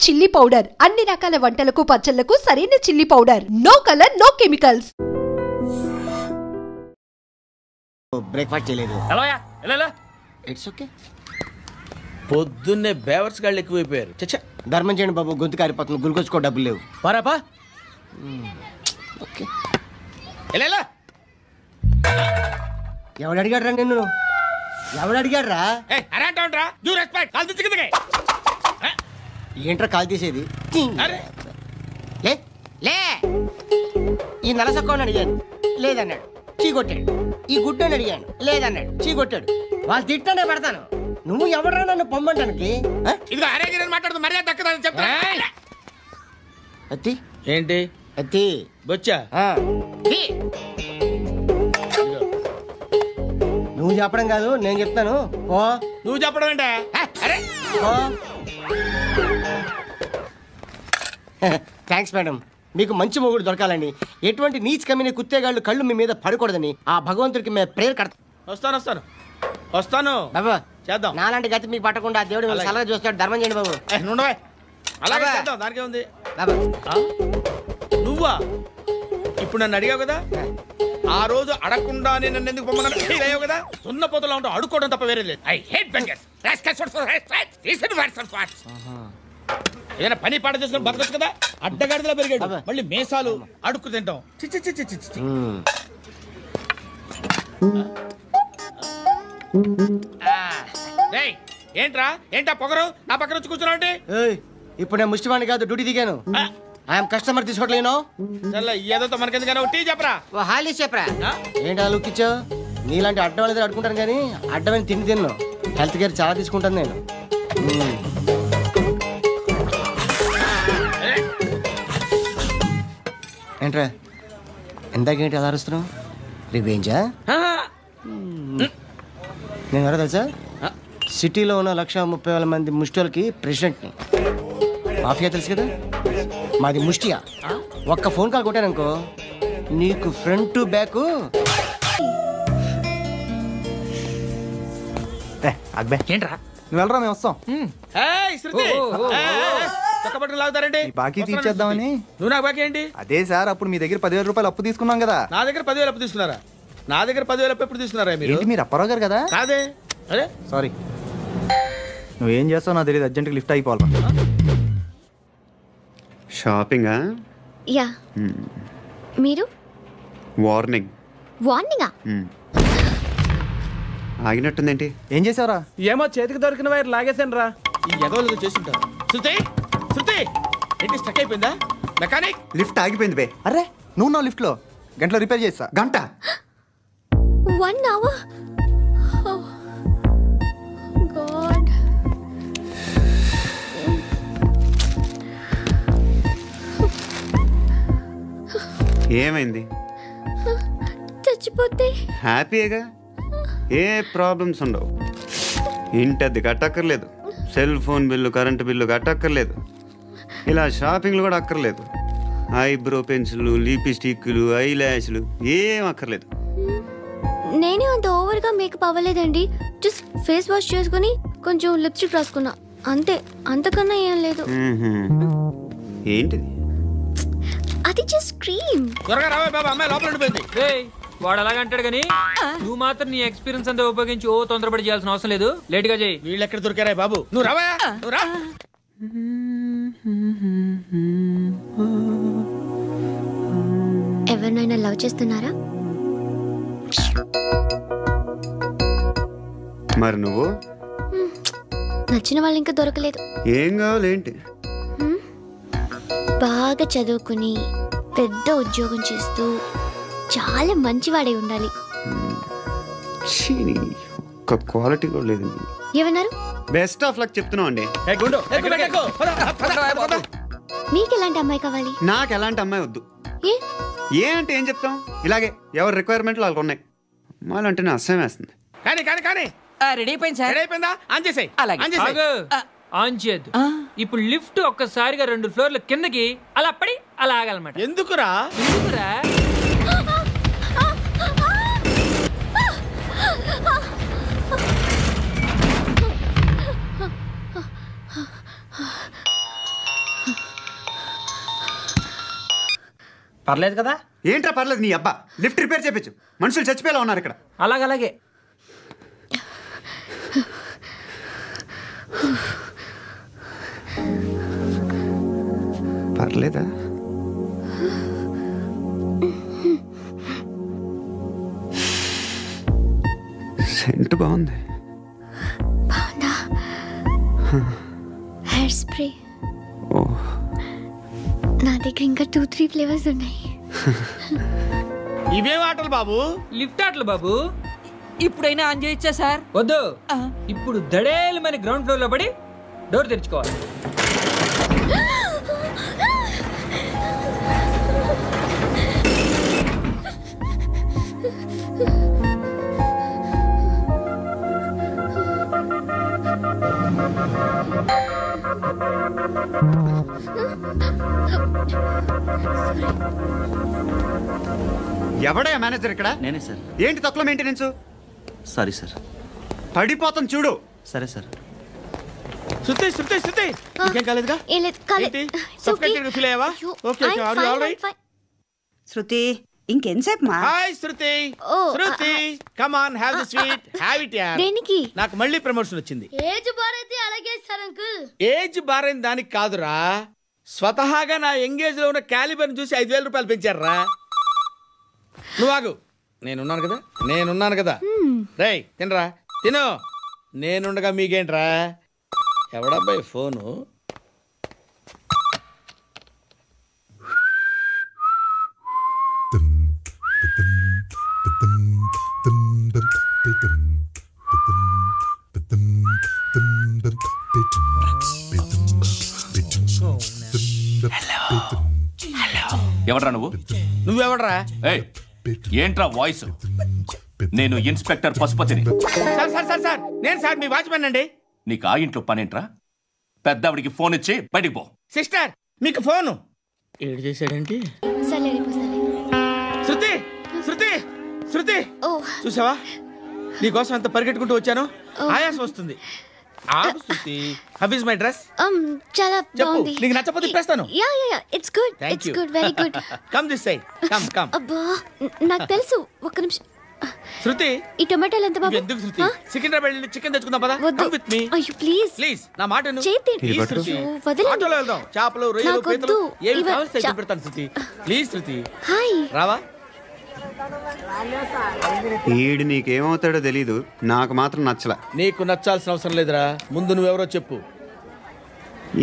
Chilli powder అన్ని రకాల వంటలకు పచ్చళ్లకు సరైన chilli powder. No colour no chemicals. Breakfast చేయలేదు. It's okay. పొద్దున్నే బేవర్స్ గాళ్ళు ఎక్కువైపోయారు. చచ్చా ధర్మం చేయండి బాబు, గొంతు కారిపోతుంది. గుల్కొచ్చుకో డబ్బులు లేవు. పారాపా. ఓకే. ఎవడు అడిగాడు రా నిన్ను? ఎవడు అడిగాడు రా? ఏంట్రా కాల్ తీసేది? లే ఈ నలసక్కని అడిగాను, లేదన్నాడు, చీ కొట్టాడు. ఈ గుడ్డని అడిగాను, లేదన్నాడు, చీ కొట్టాడు. వాళ్ళు తిట్టానే పెడతాను. నువ్వు ఎవడరా నన్ను పొమ్మంటానికి? అత్తి ఏంటి అత్తి బొచ్చా? నువ్వు చెప్పడం కాదు, నేను చెప్తాను. ఓ నువ్వు చెప్పడం ఏంటా? Thanks madam. మీకు మంచి మొగుడు దొరకాలని, ఎటువంటి నీచ్ కమ్మిన కుత్తేగాళ్ళు కళ్ళు మీ మీద పడకూడదని ఆ భగవంతుడికి మేము ప్రేయర్ కడతాం. వస్తాను బాబా. చేద్దాం. నాలాంటి గతి మీకు పట్టకుండా దేవుడు మిమ్మల్ని సలహా చూస్తాడు. ధర్మం చేయండి బాబు. అలాగే చేద్దాం, దానికే ఉంది. బాబా నువ్వా ఇప్పుడు నన్ను అడిగావు కదా, ఆ రోజు అడగకుండా నన్ను ఎందుకు పొమ్మన్నావు కదా. సున్న పోతలో ఉంటావు, అడుక్కోవడం తప్ప వేరే లేదు. ఏదైనా పని పాట చేసుకుని బతకొచ్చు కదా. అడ్డగాడిదలా పెరిగాడు, మళ్ళీ మేసాలు అడుక్కు తింటాం. ఏంటా పొగరు నా పక్కన వచ్చి కూర్చున్నావు? ఇప్పుడు నేను ముష్టివాణి కాదు, డ్యూటీ దిగాను. ఐఎమ్ కస్టమర్ తీసుకోవట్లేను. ఏదో మనకెందుకైనా టీ చెప్పరా. హాలీ చెప్పరా. ఏంటి ఆ లుక్ ఇచ్చావు? నీలాంటి అడ్డం వాళ్ళ దగ్గర అడుకుంటాను కానీ అడ్డమైన తిండి తిన్ను. హెల్త్ కేర్ చాలా తీసుకుంటాను నేను. ఏంట్రా ఎందాకేంటి అలా అరుస్తున్నావు? రివేంజా? నేను ఎవరో తెలుసా? సిటీలో ఉన్న 130,000 మంది ముష్టిలకి ప్రెసిడెంట్ని. మాఫియా తెలుసు కదా, మాది ముష్టియా. ఒక్క ఫోన్ కాల్ కొట్టాననుకో, నీకు ఫ్రంట్ టు బ్యాక్. ఏంట్రా నువ్వు వెళ్ళరా, మేము వస్తాం. బాకీ తీర్చేద్దామని. నువ్వు నాకు బాకీ ఏంటి? అదే సార్, అప్పుడు మీ దగ్గర 10,000 రూపాయలు అప్పు తీసుకున్నాం కదా. నా దగ్గర 10,000 అప్పు తీసుకున్నారా? నా దగ్గర 10,000 అప్పు ఎప్పుడు తీసుకున్నారా మీరు? మీరు అప్పారావు గారు కదా? కాదే. అరే సారీ. నువ్వేం చేస్తావు నాకు తెలియదు, అర్జెంట్గా లిఫ్ట్ అయిపోవాలి. షాపింగా? యా. మీరు? వార్నింగ్. వార్నింగా? ఆగినట్టుందేంటి? ఏం చేసావురా? ఏమో చేతికి దొరికిన వైర్ లాగేసాను రా. ఈ ఎగవలు చేస్తుంటారు. శృతి ఏంటి స్టక్ అయిపోయిందా? మెకానిక్ లిఫ్ట్ ఆగిపోయింది బే. అరే నువ్వు నా లిఫ్ట్లో గంటలో రిపేర్ చేస్తా. గంట? 1 hour? Oh God. ఏమైంది? చచ్చిపోతే హ్యాపీగా, ఏ ప్రాబ్లమ్స్ ఉండవు. ఇంటద్ది కట్టక్కర్లేదు, cell phone bill, current bill కట్టక్కర్లేదు, ఇలా షాపింగ్లు కూడా అక్కర్లేదు. ఐబ్రో పెన్సిల్, లిప్స్టిక్లు, ఐ ల్యాష్లు ఏం అక్కర్లేదు. నేనే అంత ఓవర్గా మేకప్ అవ్వలేదండి. జస్ట్ ఫేస్ వాష్ చేసుకుని కొంచెం లిప్స్టిక్ రాసుకున్నా అంతే, అంతకన్నా ఏం లేదు. ఏంటిది? అది జస్ట్ క్రీమ్. త్వరగా రావే బాబా, అమ్మాయి లోపల ఉండిపోయింది. వాడు అలాగంటాడు కానీ నువ్వు మాత్రం నీ ఎక్స్పీరియన్స్ అంతా ఉపయోగించి ఓ తొందరపడి చేయాల్సిన అవసరం లేదు. లేట్ గా చేయి. వీళ్ళు ఎక్కడ దొరికారా బాబు? నువ్వు రావా, నువ్వు రా. ఎవరినైనా లవ్ చేస్తున్నారా? మరి నువ్వు? నచ్చిన వాళ్ళు ఇంకా దొరకలేదు. ఏం కావాలేంటి? బాగా చదువుకుని పెద్ద ఉద్యోగం చేస్తూ చాలా మంచివాడే ఉండాలి. ఒక్క క్వాలిటీ కూడా లేదు. ఏమన్నారు? బెస్ట్ ఆఫ్ లక్ చెప్తున్నావు అండి. మీకు ఎలాంటి అమ్మాయి కావాలి? నాకు ఎలాంటి అమ్మాయి వద్దు. ఏ అంటే ఏం చెప్తాం, ఇలాగే ఎవరి రిక్వైర్మెంట్లు వాళ్ళకు ఉన్నాయి. అమ్మాయిలు అంటేనే అసహ్యం వేస్తుంది. కానీ రెడీ అయిపోయింది సార్. రెడీ అయిపోయిందా? ఆన్ చేసేయ్. ఆన్ చేయద్దు. ఇప్పుడు లిఫ్ట్ ఒక్కసారిగా 2 ఫ్లోర్ల కిందకి అలా పడి అలా ఆగాలన్నమాట. ఎందుకురా? పర్లేదు కదా? ఏంట్రా పర్లేదు నీ అబ్బా. లిఫ్ట్ రిపేర్ చేయించు. మనుషులు చచ్చిపోయేలా ఉన్నారు ఇక్కడ. అలాగే పర్లేదా? సెంట్ బాగుంది. బాగుందా? Hair spray. ఓ, నా దగ్గర ఇంకా 2-3 ఫ్లేవర్స్ ఉన్నాయి. ఇవేం ఆటలు బాబు? లిఫ్ట్ ఆటలు బాబు. ఇప్పుడైనా ఆన్ చేయొచ్చా సార్? వద్దు, ఇప్పుడు దడేలు మన గ్రౌండ్ ఫ్లోర్ లో పడి డోర్ తెరుచుకోవాలి. ఎవడయ్యా మేనేజర్ ఇక్కడ? నేనే సార్. ఏంటి తక్కువ మెయింటెనెన్స్? Sorry sir. పడిపోతాం చూడు. సరే సార్. శృతి శృతి శృతి ఇంకేం కాలేదుగా? ఏం లేదు, కాలేదు. ఏంటి? Suffocated feel అయ్యావా? Okay, okay, are you all right? శృతి ఇంకెంతసేపు మా? Hi Shruti. Shruti come on, have the sweet, have it యార్. దేనికి? నాకు మళ్ళీ ప్రమోషన్ వచ్చింది. ఏజ్ బారైతే అలాగే సార్ అంకుల్. ఏజ్ బారైన దానికి కాదురా, స్వతహాగా నా ఎంగేజ్ లో ఉన్న క్యాలిబర్ చూసి 5,000 రూపాయలు పెంచారా. నువ్వు ఆగు, నేనున్నాను కదా. రేయ్ తినరా, తిను. నేనుండగా మీకేంట్రా? ఎవడబ్బాయి ఫోను? ఎవడ్రా నువ్వు? నువ్వెవడ్రా? ఏంట్రా వాయిస్? నేను ఇన్స్పెక్టర్ పశుపతిని. సార్ నేను సార్ మీ వాచ్మెన్ అండి. నీకు ఆ ఇంట్లో పనేంట్రా? పెద్దవిడికి ఫోన్ ఇచ్చి బయటికి పో. సిస్టర్ మీకు ఫోను. ఏడు చేశాడేంటి? శృతి శృతి శృతి చూసావా, నీకోసం ఎంత పరిగెట్టుకుంటూ వచ్చాను. ఆయాసం వస్తుంది. ఆగు Shruti. How is my dress? చాలా బాగుంది. నీకు నచ్చకపోతే తిప్పేస్తాను. Yeah it's good. It's good, very good. Come this side, come. అబ్బా నాకు తెలుసు. ఒక్క నిమిషం. శృతి ఈ టొమాటోలు ఎంత బాబు? ఎందుకు శృతి? సికింద్రాబాద్ వెళ్ళి చికెన్ తెచ్చుకుందాం పద. వద్దు. Come with me. అయ్యో ప్లీజ్ నా మాట విను. చేతి శృతి వదలండి. ఆటోలో వెళ్దాం. చేపలు, రొయ్యలు, నాకు పీతలు వద్దు. ఏమి కావాల్సి తెచ్చి పెడతాను శృతి. Please Shruti. హాయ్. రావా? ఈడు నీకేమవుతాడో తెలీదు, నాకు మాత్రం నచ్చలా. నీకు నచ్చాల్సిన అవసరం లేదురా, ముందు నువ్వెవరో చెప్పు.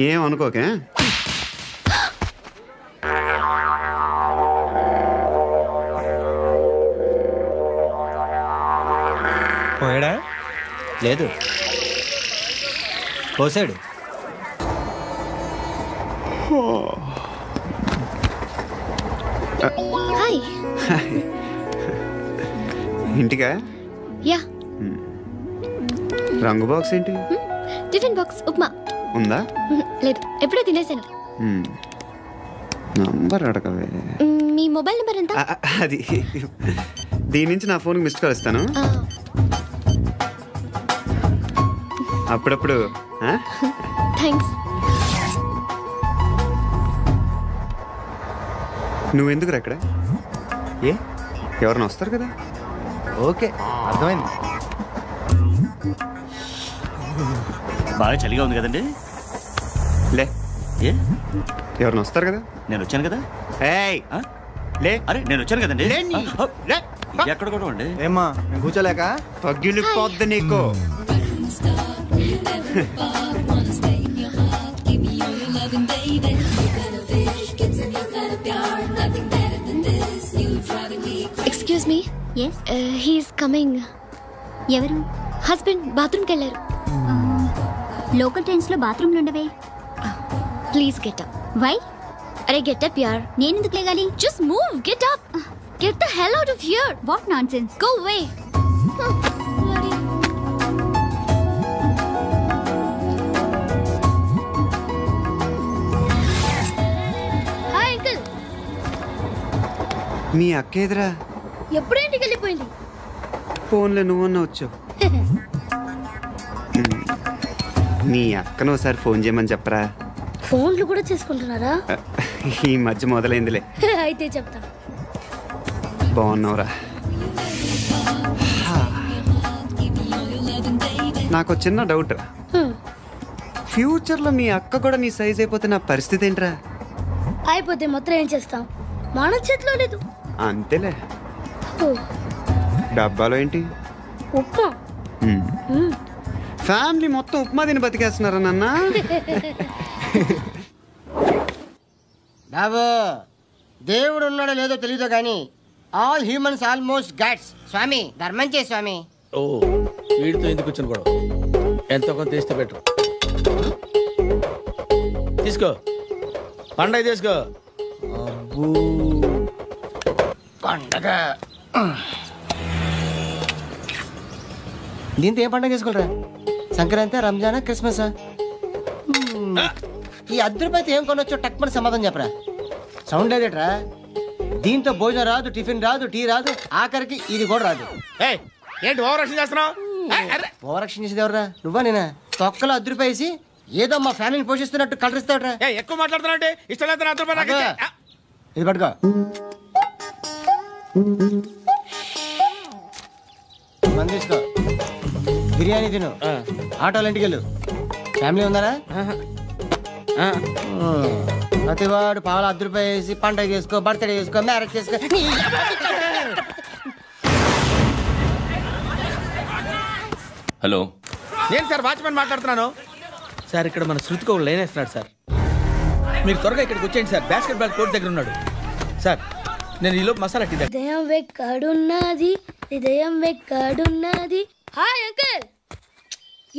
ఏమనుకోకే. పోయాడా? లేదు, పోసాడు. హాయ్. ఇంటికా? యా. రంగు బాక్స్ ఏంటి? టిఫిన్ బాక్స్ ఉప్మా ఉందా? లేదు, ఎప్పుడో తినేసాను. నంబర్ అడగవే. మీ మొబైల్ నెంబర్ ఎంత? అది దీని నుంచి నా ఫోన్కి మిస్డ్ కాల్ ఇస్తాను. అప్పుడప్పుడు. థ్యాంక్స్. నువ్వెందుకు అక్కడ? ఏ, ఎవరైనా వస్తారు కదా. ఓకే, అర్థమైంది. బాగా చలిగా ఉంది కదండి. లే, ఏ ఎవరైనా వస్తారు కదా. నేను వచ్చాను కదా. ఏయ్ లే. అరే నేను వచ్చాను కదండి. లే. ఎక్కడ కూడా అండి? ఏమ్మా నేను కూర్చోలేక? పగిలిపోద్ది నీకు. Excuse me. Yes, he's coming. ఎవరు? హస్బెండ్ బాత్రూమ్కి వెళ్ళారు. లోకల్ ట్రైన్స్ లో బాత్రూమ్లు ఉండవే. Please get up. వై? అరే గెట్ అప్ యార్. నేను ఎందుకు లేగాలి? Just move, get up. Get the hell out of here. What nonsense. Go away. Hi uncle. మీ అక్క ఎదురా? ఎప్పుడు ఇంటికి వెళ్ళిపోయింది? ఫోన్లో నువ్వన్నా వచ్చావు. మీ అక్కను ఒకసారి ఫోన్ చేయమని చెప్పరా. ఫోన్లు కూడా చేసుకుంటున్నారా? ఈ మధ్య మొదలైందిలే. అయితే చెప్తా. బాగున్నావురా. నాకు చిన్న డౌట్ రా. ఫ్యూచర్లో మీ అక్క కూడా నీ సైజ్ అయిపోతే నా పరిస్థితి ఏంట్రా? అయిపోతే మొత్తం ఏం చేస్తాం? మన చేతిలో లేదు. అంతేలే. డబ్బాలో ఏంటి? ఉప్మా. ఫ్యామిలీ మొత్తం ఉప్మా తిని బతికేస్తున్నారా నాన్న? బాబు దేవుడు ఉన్నాడో లేదో తెలీదు కానీ ఆల్ హ్యూమన్స్ ఆల్మోస్ట్ గాడ్స్. స్వామి ధర్మం చే స్వామి. ఓ వీడితో ఎందుకు వచ్చిన కూడా ఎంతో కొంత తీస్తే బెటర్. తీసుకో పండగ తీసుకో. అబ్బో పండగ. దీంతో ఏం పండగ చేసుకోరా? సంక్రాంతి, రంజానా, క్రిస్మసా? ఈ రూపాయలు ఏం కొనొచ్చో టక్మని సమాధానం చెప్పరా. సౌండ్ లేదేట్రా? దీంతో భోజనం రాదు, టిఫిన్ రాదు, టీ రాదు, ఆఖరికి ఇది కూడా రాదు. ఏంటి ఓవర్ యాక్షన్ చేస్తున్నావు? ఓవర్ యాక్షన్ చేసేది ఎవరా? నువ్వా నేనా? తొక్కలో రూపాయలు వేసి ఏదో మా ఫ్యామిలీని పోషిస్తున్నట్టు కలరిస్తావుట్రా. ఎక్కువ మాట్లాడుతున్నావు. ఇష్టం లేదు. ఇది పట్టుకో. మంది తీసుకో, బిర్యానీ తిను, ఆటోలు ఇంటికి వెళ్ళు. ఫ్యామిలీ ఉందారా? ప్రతివాడు పావులు రూపాయలు వేసి పండగ చేసుకో, బర్త్డే చేసుకో, మ్యారేజ్ చేసుకో. హలో, నేను సార్ వాచ్మెన్ మాట్లాడుతున్నాను. సార్ ఇక్కడ మన శృతికి ఒక లైన్ వేస్తున్నాడు సార్. మీరు త్వరగా ఇక్కడికి వచ్చేయండి సార్. బాస్కెట్ బాల్ కోర్ట్ దగ్గర ఉన్నాడు సార్. నేను ఈలోపు మసాలా టీ. హృదయం వెక్కడున్నది, హృదయం వెక్కడున్నది. హాయ్ అంకుల్,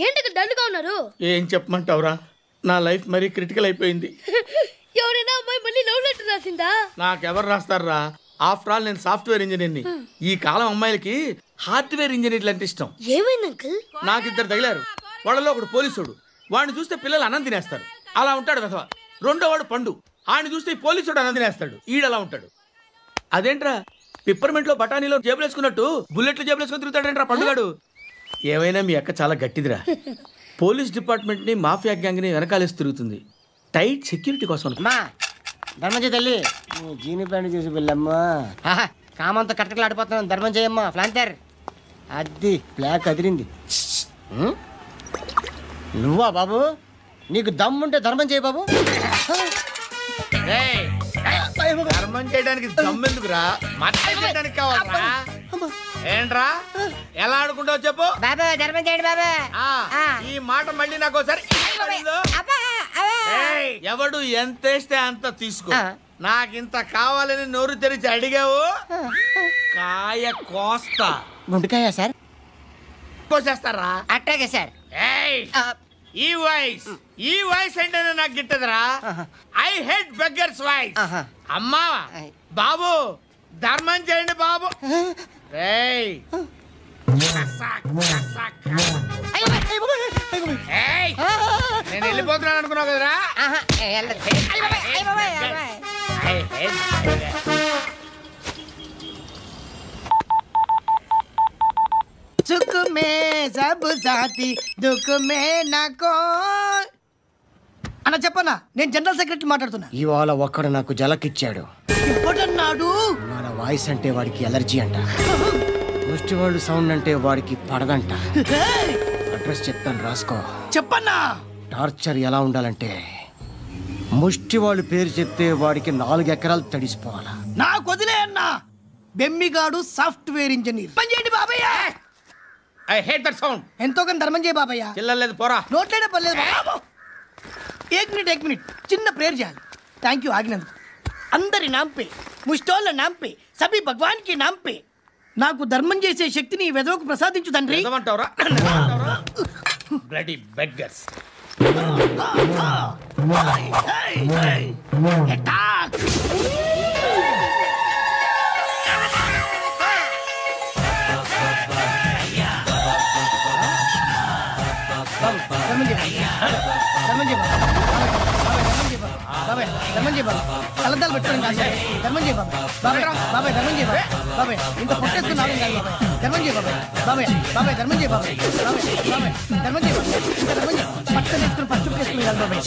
ఏంటి డల్గా ఉన్నారు? ఏం చెప్పమంటావురా, నా లైఫ్ మరీ క్రిటికల్ అయిపోయింది. ఎవరైనా అమ్మాయి మళ్ళీ లవ్ లెటర్ రాసిందా? నాకెవరు రాస్తారా? ఆఫ్టర్ ఆల్ నేను సాఫ్ట్వేర్ ఇంజనీర్ని. ఈ కాలం అమ్మాయిలకి హార్డ్వేర్ ఇంజనీర్లు అంటే ఇష్టం. ఏమైంది అంకుల్? నాకు ఇద్దరు తగిలారు. వాళ్ళలో ఒకడు పోలీసుడు. వాడిని చూస్తే పిల్లలు అన్నం తినేస్తారు, అలా ఉంటాడు వెధవ. రెండో వాడు పండు. ఆయన చూస్తే ఈ పోలీసుడు అన్నం తినేస్తాడు, ఈడలా ఉంటాడు. అదేంట్రా పిప్పర్మెంట్ లో బఠానీలో జేబులు వేసుకున్నట్టు బుల్లెట్లు జేబులు వేసుకుని తిరుగుతాడేంట్రా పండుగాడు. ఏమైనా మీ అక్క చాలా గట్టిదిరా. పోలీస్ డిపార్ట్మెంట్ ని, మాఫియా గ్యాంగ్ ని వెనకాలేసి తిరుగుతుంది, టైట్ సెక్యూరిటీ కోసం. ధర్మం చేయి తల్లి, జీని ప్లాంట్ చేసి వెళ్ళమ్మా. కామంతో కట్టకలు ఆడిపోతున్నాను. ధర్మం చేయమ్మా. ఫ్లాంటర్ అది బ్లాక్ అదిరింది. నువ్వా బాబు? నీకు దమ్ముంటే ధర్మం చేయి బాబు. ధర్మం చేయడానికి దమ్మెందుకురా? చేయడానికి కావాలరా? ఏంట్రా ఎలా ఆడుకుంటావు చెప్పు బాబా. ధర్మం చేయండి బాబా. ఈ మాట మళ్ళీ నాకు ఒకసారి. ఎవడు ఎంత వేస్తే అంత తీసుకో. నాకింత కావాలని నోరు తెరిచి అడిగావు, కాయ కోస్తా. గుండెకాయ సార్? కోసేస్తారా? అట్టాగే సార్. ఈ వాయిస్ అంటేనే నాకు గిట్టదురా. I hate beggars voice. అమ్మా బాబు ధర్మం చేయండి బాబు. నేను వెళ్ళిపోతున్నాను అనుకున్నావు కదరా. సుఖ మే సబ్ సాథీ దుఃఖ మే నాకో. అన్న చెప్పన్నా, నేను జనరల్ సెక్రటరీ మాట్లాడుతున్నా. ఇవాళ ఒక్కడు నాకు జలకిచ్చాడు. ఇవ్వడన్నాడు. మన వాయిస్ అంటే వాడికి ఎలర్జీ అంట. ముష్టి వాళ్ళు సౌండ్ అంటే వాడికి పడదంట. అడ్రస్ చెప్తాను రాసుకో. చెప్పన్నా. టార్చర్ ఎలా ఉండాలంటే ముష్టి వాళ్ళు పేరు చెప్తే వాడికి 4 ఎకరాలు తడిసిపోవాలా. నాకు వదిలే అన్నా. బెమ్మిగాడు సాఫ్ట్వేర్ ఇంజనీర్. పని చేయండి బాబయ్య. I hate that sound. ఎంతో కొంత ధర్మం చేయ బాబయ్య. చిల్లలేదు పోరా. నోట్లేనే పర్లేదు బాబు. ఏక్ మినిట్ చిన్న ప్రేయర్ చేయాలి. థ్యాంక్ యూ ఆగినందుకు. అందరి నాంపే, ముష్టోళ్ళ నాంపే, సభీ భగవాన్ కి నాంపే నాకు ధర్మం చేసే శక్తిని ఈ వెదవకు ప్రసాదించు తండ్రి. Bloody beggars. కలద్దాలు పెట్టుకోండి కాదు. ధర్మం చేయ బాబాయ్. బాబాయ్ ధర్మం చేయ బాబాయ్. ఇంత పొట్టేసుకున్నావు కాదు బాబాయ్. ధర్మం చేయ బాబాయ్. బాబాయ్ ధర్మం చేయ బాబాయ్. ధర్మం చేయ బాబాయ్. ఇంకా ధర్మం చేయ. పట్టలు వేసుకుని పట్టు వేసుకుని కాదు బాబాయ్.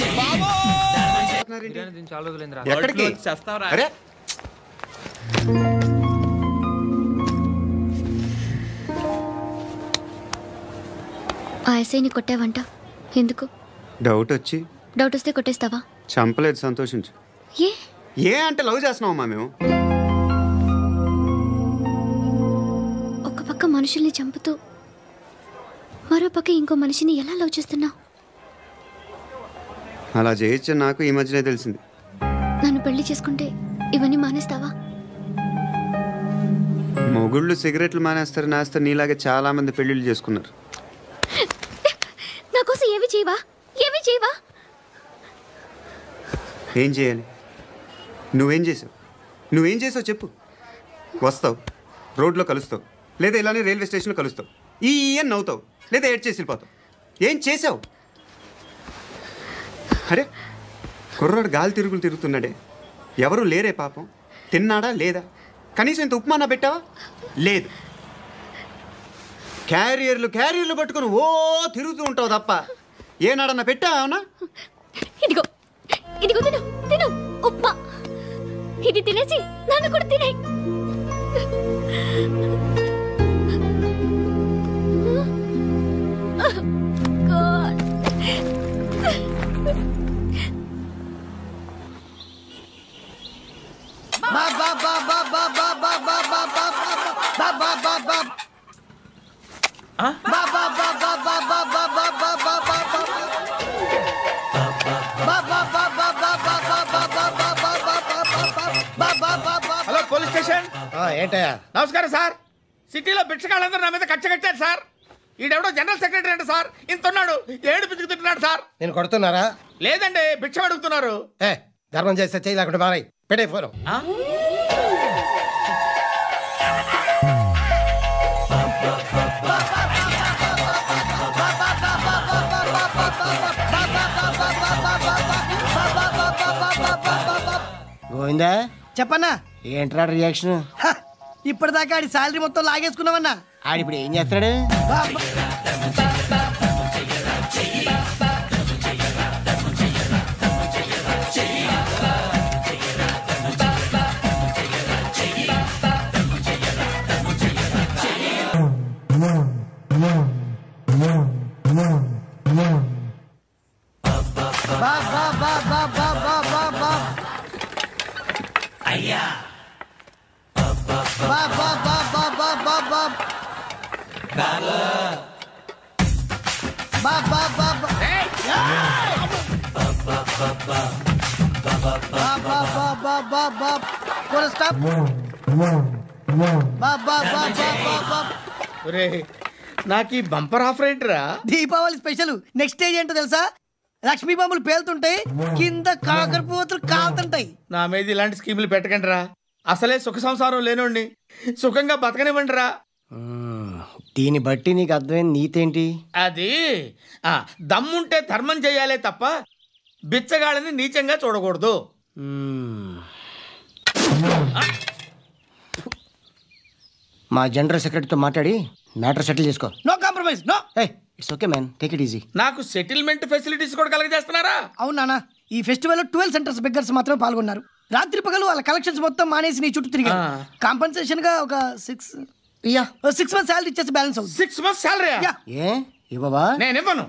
చేస్తున్నారేంటి? చాలా రోజులైందిరా. ఎక్కడికి? చేస్తావరా? అరే ఆ ఎస్ఐని కొట్టావంట, ఎందుకు? డౌట్ వచ్చి. డౌట్ వస్తే కొట్టేస్తావా? చంపలేదు, సంతోషించు. ఏ ఏ అంటే లవ్ చేస్తున్నావమ్మా మేము. ఒక పక్క మనుషుల్ని చంపుతూ మరో పక్క ఇంకో మనిషిని ఎలా లవ్ చేస్తున్నావు? అలా చేయొచ్చు నాకు ఈ మధ్యనే తెలిసింది. నన్ను పెళ్లి చేసుకుంటే ఇవన్నీ మానేస్తావా? మొగుళ్ళు సిగరెట్లు మానేస్తారు, నేస్తారు. నీలాగే చాలా మంది పెళ్లిళ్ళు చేసుకున్నారు. నా కోసం ఏమి చేయవా? ఏమి చేయవా? ఏం చేయాలి? నువ్వేం చేసావు చెప్పు. వస్తావు, రోడ్లో కలుస్తావు, లేదా ఇలానే రైల్వే స్టేషన్లో కలుస్తావు, ఈ అని నవ్వుతావు, లేదా ఏడ్ చేసి వెళ్ళిపోతావు. ఏం చేసావు? అరే కుర్రాడు గాలి తిరుగులు తిరుగుతున్నాడే, ఎవరు లేరే పాపం. తిన్నాడా లేదా? కనీసం ఇంత ఉప్మానా పెట్టావా? లేదు. క్యారియర్లు పట్టుకుని ఓ తిరుగుతూ ఉంటావు తప్ప ఏనాడన్నా పెట్టావా? ఇదిగో ఇదిగో తిను తిను ఉప్మా. ఇది తినేసి నన్ను కూడా తినే. Hello police station. ఏంటయ్యా? నమస్కారం సార్. సిటీలో భిక్షగాళ్ళందరూ నా మీద కక్ష కట్టారు సార్. ఈడెవడో జనరల్ సెక్రటరీ అంట సార్. ఇంత ఉన్నాడు, ఏడు పిచ్చుకు తింటున్నాడు సార్. నేను కొడుతున్నారా? లేదండి, భిక్ష అడుగుతున్నారు. ధర్మం చేస్తే చేయి, లేకుండా మారాయి. పెట్టే ఫోన్. గోవిందా చెప్పన్నా. ఏంట్రా రియాక్షన్? ఇప్పటిదాకా ఆడి శాలరీ మొత్తం లాగేసుకున్నావన్నా. ఆడిప్పుడు ఏం చేస్తున్నాడు? నాకు ఈ బంపర్ ఆఫర్ ఏంట్రా? దీపావళి స్పెషల్. నెక్స్ట్ స్టేజ్ ఏంటో తెలుసా? లక్ష్మీ బాంబులు పేలుతుంటాయి, కింద కాకరపోతులు కాలుతుంటాయి. నా మీద ఇలాంటి స్కీములు పెట్టకండి రా. అసలే సుఖ సంసారం లేనోడిని సుఖంగా బతకనివ్వండి రా. దీన్ని బట్టి నీకు అర్థమైన నీతేంటి? అది దమ్ముంటే ధర్మం చేయాలే తప్ప బిచ్చగాళ్ళని నీచంగా చూడకూడదు. మా జనరల్ సెక్రటరీతో మాట్లాడి మ్యాటర్ సెటిల్ చేసుకో. No compromise. No. It's okay man, take it easy. నాకు సెటిల్మెంట్ ఫెసిలిటీస్ కూడా కలగజేస్తున్నారా? అవును నాన్న. ఈ ఫెస్టివల్ 12 సెంటర్స్ బెగ్గర్స్ మాత్రం పాల్గొన్నారు. రాత్రి పగలు వాళ్ళ కలెక్షన్స్ మొత్తం మానేసి నీ చుట్టూ తిరిగారు. కాంపన్సేషన్ గా ఒక 6 months శాలరీ ఇచ్చేసి బ్యాలెన్స్ అవుతుంది. 6 months శాలరీ? ఏ ఇవ్వవా? నేను ఇవ్వను.